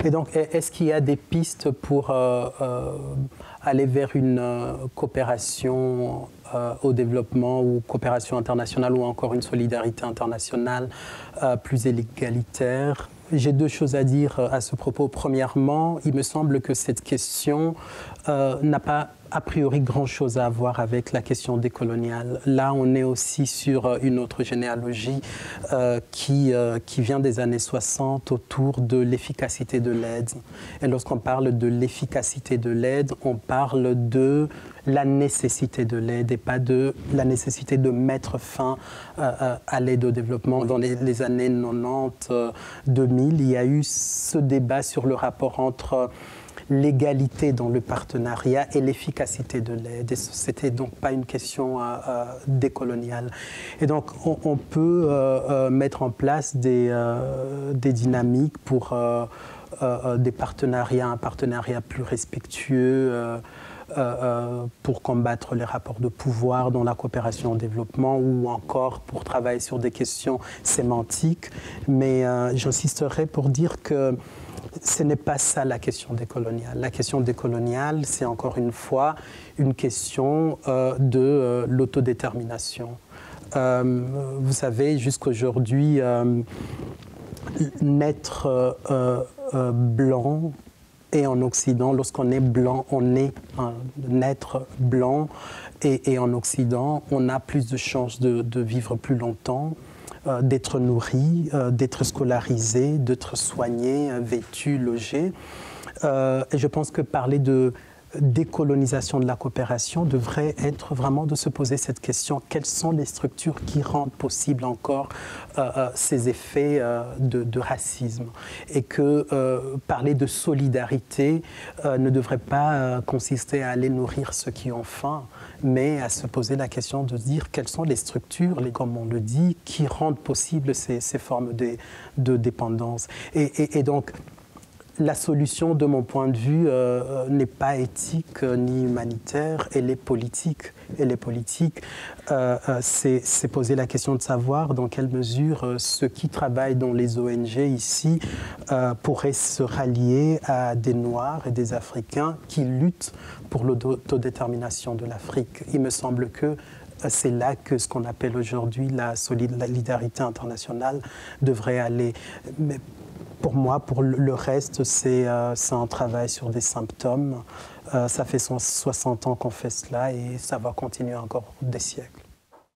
Et donc, est-ce qu'il y a des pistes pour aller vers une coopération au développement ou coopération internationale ou encore une solidarité internationale plus égalitaire? J'ai deux choses à dire à ce propos. Premièrement, il me semble que cette question n'a pas a priori grand-chose à voir avec la question décoloniale. Là, on est aussi sur une autre généalogie qui vient des années 60 autour de l'efficacité de l'aide. Et lorsqu'on parle de l'efficacité de l'aide, on parle de la nécessité de l'aide et pas de la nécessité de mettre fin à l'aide au développement. Dans les années 90, 2000, il y a eu ce débat sur le rapport entre l'égalité dans le partenariat et l'efficacité de l'aide. Ce n'était donc pas une question décoloniale. Et donc, on peut mettre en place des dynamiques pour des partenariats, un partenariat plus respectueux, pour combattre les rapports de pouvoir dans la coopération au développement ou encore pour travailler sur des questions sémantiques. Mais j'insisterai pour dire que ce n'est pas ça la question décoloniale. La question décoloniale, c'est encore une fois une question de l'autodétermination. Vous savez, jusqu'aujourd'hui, naître blanc et en Occident, lorsqu'on est blanc, on est naître blanc et en Occident, on a plus de chances de vivre plus longtemps, d'être nourri, d'être scolarisé, d'être soigné, vêtu, logé. Et je pense que parler de décolonisation de la coopération devrait être vraiment de se poser cette question: quelles sont les structures qui rendent possible encore ces effets de racisme? Et que parler de solidarité ne devrait pas consister à aller nourrir ceux qui ont faim, mais à se poser la question de dire quelles sont les structures, comme on le dit, qui rendent possible ces formes de dépendance. Et donc, la solution, de mon point de vue, n'est pas éthique ni humanitaire, elle est politique. Elle est politique. C'est poser la question de savoir dans quelle mesure ceux qui travaillent dans les ONG ici pourraient se rallier à des Noirs et des Africains qui luttent pour l'autodétermination de l'Afrique. Il me semble que c'est là que ce qu'on appelle aujourd'hui la solidarité internationale devrait aller. Mais pour moi, pour le reste, c'est un travail sur des symptômes. Ça fait 60 ans qu'on fait cela et ça va continuer encore des siècles.